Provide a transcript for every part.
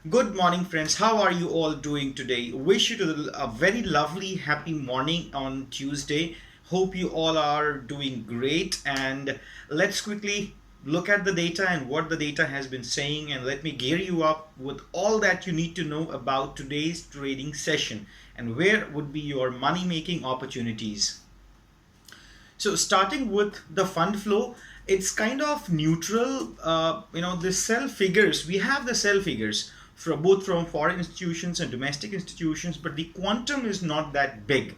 Good morning, friends. How are you all doing today? Wish you a very lovely, happy morning on Tuesday. Hope you all are doing great. And let's quickly look at the data and what the data has been saying. And let me gear you up with all that you need to know about today's trading session and where would be your money making opportunities. So starting with the fund flow, it's kind of neutral. The sell figures, we have the sell figures from both from foreign institutions and domestic institutions, but the quantum is not that big.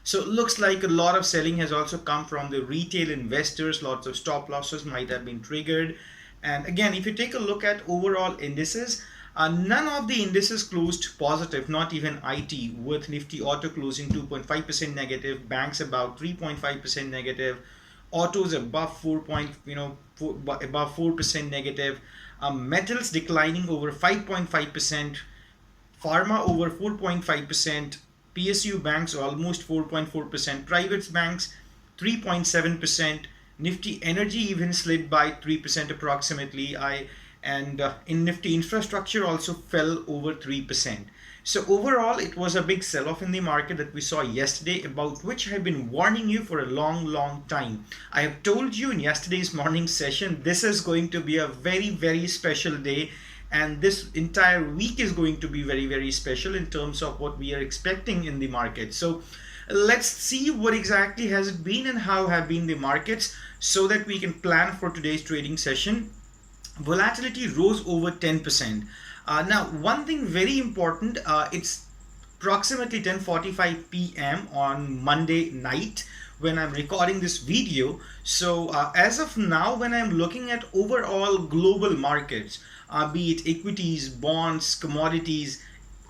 So it looks like a lot of selling has also come from the retail investors. Lots of stop losses might have been triggered. And again, if you take a look at overall indices, none of the indices closed positive, not even IT, with Nifty Auto closing 2.5% negative, banks about 3.5% negative, autos above 4% negative, metals declining over 5.5%, pharma over 4.5%, PSU banks almost 4.4%, private banks 3.7%, Nifty Energy even slid by 3% approximately. In Nifty Infrastructure also fell over 3%. So overall, it was a big sell-off in the market that we saw yesterday, about which I have been warning you for a long time. I have told you in yesterday's morning session, this is going to be a very special day, and this entire week is going to be very special in terms of what we are expecting in the market. So let's see what exactly has it been and how have been the markets so that we can plan for today's trading session. Volatility rose over 10%. Now, one thing very important, it's approximately 10:45 p.m. on Monday night when I'm recording this video. So as of now, when I'm looking at overall global markets, be it equities, bonds, commodities,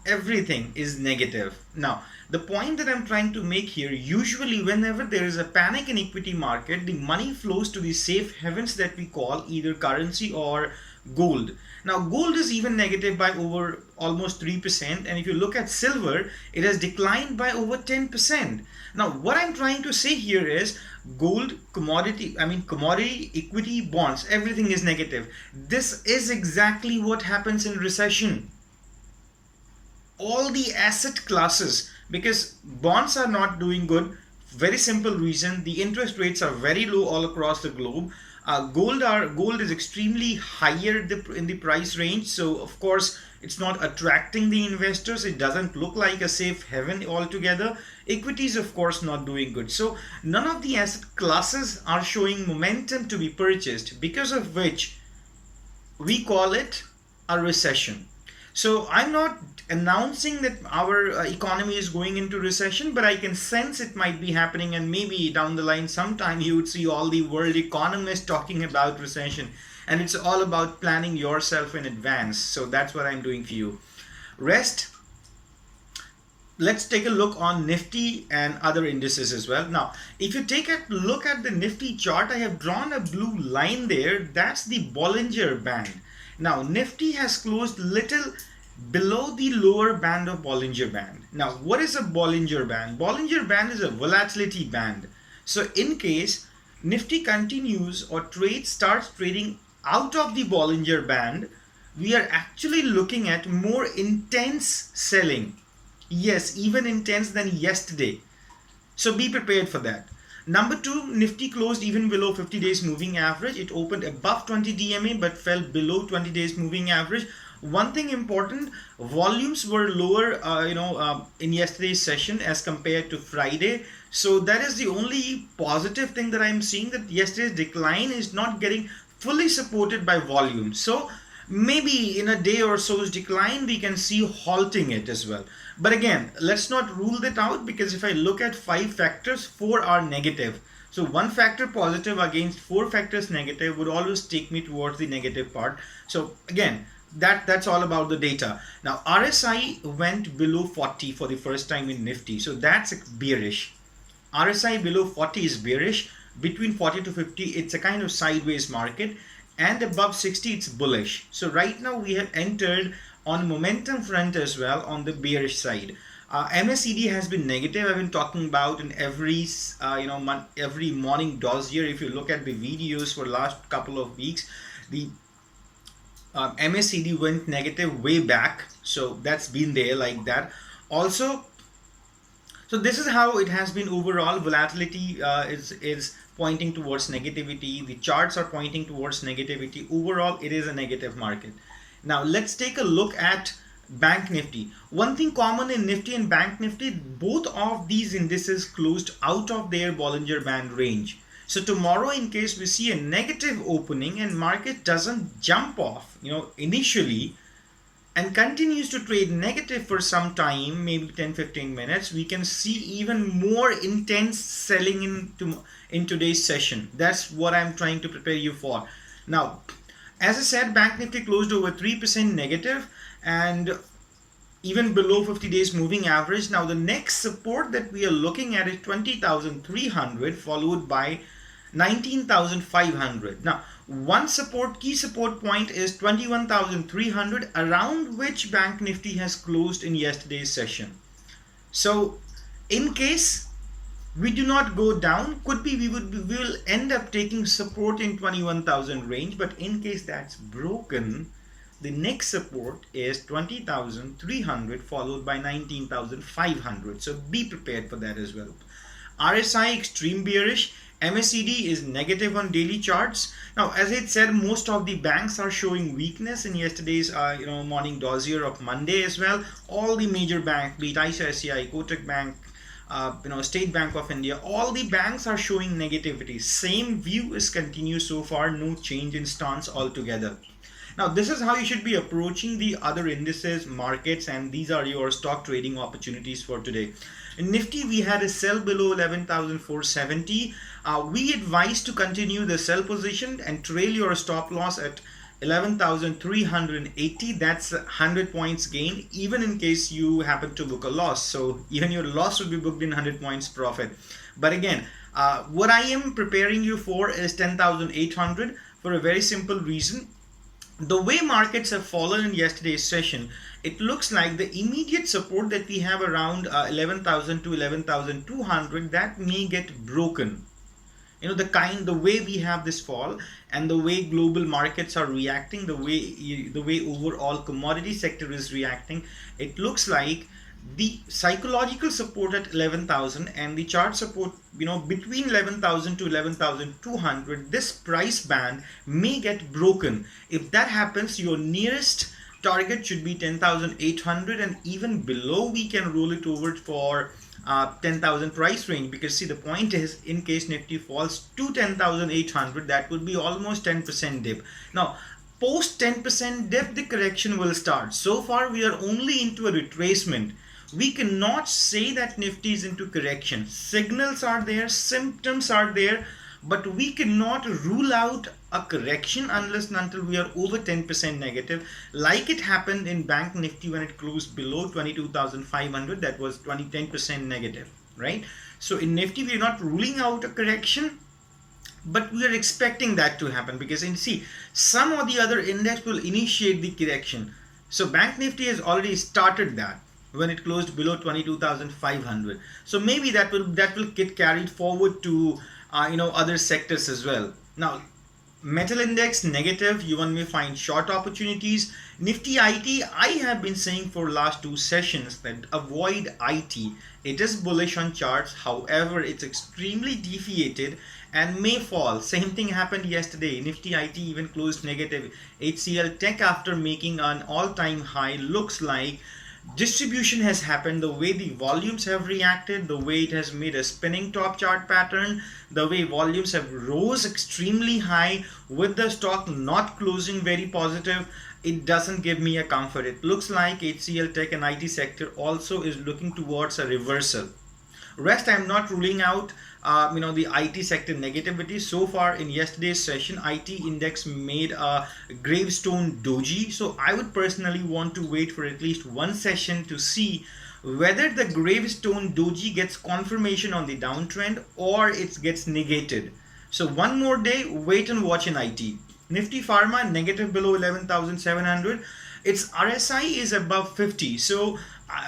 everything is negative. Now, the point that I'm trying to make here, usually whenever there is a panic in equity market, the money flows to the safe havens that we call either currency or gold. Now, gold is even negative by over almost 3%, and if you look at silver, it has declined by over 10%. Now, what I'm trying to say here is gold, commodity, equity, bonds, everything is negative. This is exactly what happens in recession. All the asset classes, because bonds are not doing good, very simple reason, the interest rates are very low all across the globe. Gold is extremely higher in the price range, so of course it's not attracting the investors. It doesn't look like a safe haven altogether. Equities, of course, not doing good. So none of the asset classes are showing momentum to be purchased, because of which we call it a recession. So I'm not announcing that our economy is going into recession, but I can sense it might be happening, and maybe down the line sometime you would see all the world economists talking about recession, and it's all about planning yourself in advance. So that's what I'm doing for you. Rest, let's take a look on Nifty and other indices as well. Now, if you take a look at the Nifty chart, I have drawn a blue line there. That's the Bollinger Band. Now, Nifty has closed little below the lower band of Bollinger Band. Now, what is a Bollinger Band? Bollinger Band is a volatility band. So in case Nifty continues or starts trading out of the Bollinger Band, we are actually looking at more intense selling. Yes, even intense than yesterday. So be prepared for that. Number two, Nifty closed even below 50 days moving average. It opened above 20 DMA but fell below 20 days moving average. One thing important, volumes were lower in yesterday's session as compared to Friday. So that is the only positive thing that I'm seeing, that yesterday's decline is not getting fully supported by volume. So maybe in a day or so's decline we can see halting it as well. But again, let's not rule that out, because if I look at 5 factors, 4 are negative. So 1 factor positive against 4 factors negative would always take me towards the negative part. So again, that's all about the data. Now RSI went below 40 for the first time in Nifty, so that's bearish. RSI below 40 is bearish. Between 40 to 50 it's a kind of sideways market, and above 60 it's bullish. So right now we have entered on momentum front as well on the bearish side. MACD has been negative. I've been talking about in every morning dossier. If you look at the videos for last couple of weeks, the MACD went negative way back, so that's been there like that. Also, so this is how it has been overall. Volatility is pointing towards negativity. The charts are pointing towards negativity. Overall, it is a negative market. Now let's take a look at Bank Nifty. One thing common in Nifty and Bank Nifty, both of these indices closed out of their Bollinger Band range. So tomorrow, in case we see a negative opening and market doesn't jump off, initially, and continues to trade negative for some time, maybe 10-15 minutes, we can see even more intense selling in today's session. That's what I'm trying to prepare you for. Now, as I said, Bank Nifty closed over 3% negative and even below 50 days moving average. Now the next support that we are looking at is 20,300 followed by 19,500. Now one key support point is 21,300, around which Bank Nifty has closed in yesterday's session. So in case we do not go down, could be we will end up taking support in 21,000 range, but in case that's broken, the next support is 20,300 followed by 19,500. So be prepared for that as well. RSI extreme bearish. MACD is negative on daily charts. Now, as I said, most of the banks are showing weakness in yesterday's morning dossier of Monday as well. All the major banks, be it ICICI, Kotak Bank, State Bank of India, all the banks are showing negativity. Same view is continued so far, no change in stance altogether. Now, this is how you should be approaching the other indices, markets, and these are your stock trading opportunities for today. In Nifty, we had a sell below 11,470. We advise to continue the sell position and trail your stop loss at 11,380. That's 100 points gain, even in case you happen to book a loss. So even your loss will be booked in 100 points profit. But again, what I am preparing you for is 10,800 for a very simple reason. The way markets have fallen in yesterday's session, it looks like the immediate support that we have around 11,000 to 11,200, that may get broken. The way we have this fall and the way global markets are reacting, the way overall commodity sector is reacting, it looks like the psychological support at 11,000 and the chart support between 11,000 to 11,200, this price band may get broken. If that happens, your nearest target should be 10,800, and even below we can roll it over for 10,000 price range, because see, the point is, in case Nifty falls to 10,800, that would be almost 10% dip. Now post 10% dip, the correction will start. So far we are only into a retracement. We cannot say that Nifty is into correction. Signals are there, symptoms are there, but we cannot rule out a correction unless and until we are over 10% negative, like it happened in Bank Nifty when it closed below 22,500. That was 10% negative, right? So in Nifty, we are not ruling out a correction, but we are expecting that to happen, because some or the other index will initiate the correction. So Bank Nifty has already started that when it closed below 22,500. So maybe that will get carried forward to other sectors as well. Now metal index negative, you may find short opportunities. Nifty IT, I have been saying for last two sessions that avoid IT. It is bullish on charts, however it's extremely deviated and may fall. Same thing happened yesterday. Nifty IT even closed negative. HCL Tech, after making an all-time high, looks like distribution has happened. The way the volumes have reacted, the way it has made a spinning top chart pattern, the way volumes have rose extremely high with the stock not closing very positive, it doesn't give me a comfort. It looks like HCL Tech and IT sector also is looking towards a reversal. Rest, I'm not ruling out the IT sector negativity. So far in yesterday's session, IT index made a gravestone doji. So I would personally want to wait for at least one session to see whether the gravestone doji gets confirmation on the downtrend or it gets negated. So one more day, wait and watch in IT. Nifty Pharma negative below 11,700. Its RSI is above 50. So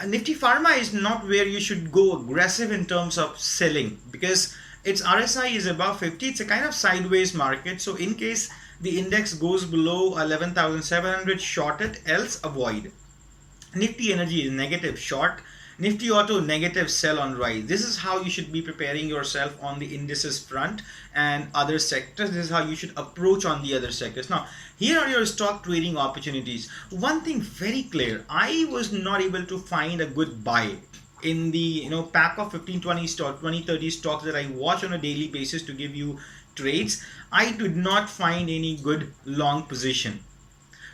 Nifty Pharma is not where you should go aggressive in terms of selling, because its RSI is above 50. It's a kind of sideways market. So in case the index goes below 11,700, short it, else avoid. Nifty energy is negative, short. Nifty auto negative, sell on rise. This is how you should be preparing yourself on the indices front and other sectors. This is how you should approach on the other sectors. Now, here are your stock trading opportunities. One thing very clear, I was not able to find a good buy in the pack of 15-20 stock, 20-30 stocks that I watch on a daily basis to give you trades. I did not find any good long position.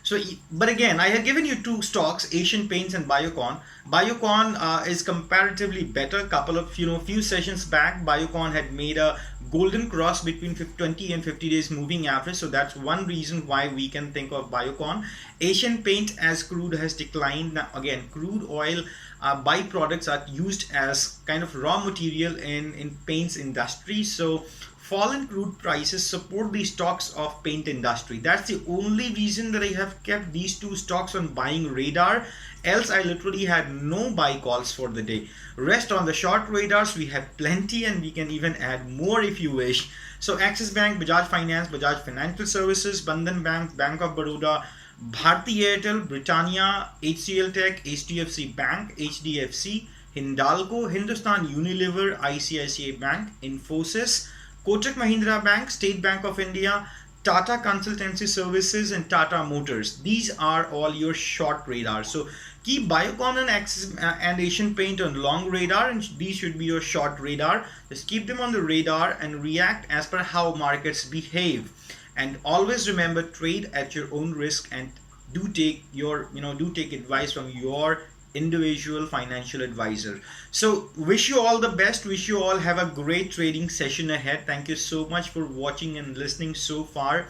So, but again, I have given you two stocks, Asian Paints and Biocon. Biocon is comparatively better. Couple of few sessions back, Biocon had made a golden cross between 20 and 50 days moving average. So that's one reason why we can think of Biocon. Asian Paint, as crude has declined. Now, again, crude oil byproducts are used as kind of raw material in paints industry. So fallen crude prices support the stocks of paint industry. That's the only reason that I have kept these two stocks on buying radar. Else I literally had no buy calls for the day. Rest on the short radars, we have plenty, and we can even add more if you wish. So Axis Bank, Bajaj Finance, Bajaj Financial Services, Bandhan Bank, Bank of Baroda, Bharti Airtel, Britannia, HCL Tech, HDFC Bank, HDFC, Hindalco, Hindustan Unilever, ICICI Bank, Infosys, Kotak Mahindra Bank, State Bank of India, Tata Consultancy Services, and Tata Motors. These are all your short radar. So keep Biocon and Axis and Asian Paint on long radar, and these should be your short radar. Just keep them on the radar and react as per how markets behave. And always remember, trade at your own risk, and do take advice from your individual financial advisor. So wish you all the best. Wish you all have a great trading session ahead. Thank you so much for watching and listening so far.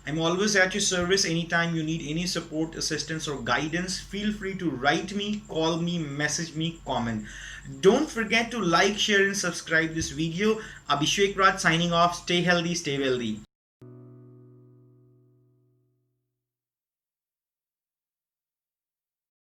I'm always at your service. Anytime you need any support, assistance, or guidance, feel free to write me, call me, message me, comment. Don't forget to like, share, and subscribe this video. Abhishek Raj signing off. Stay healthy, stay wealthy.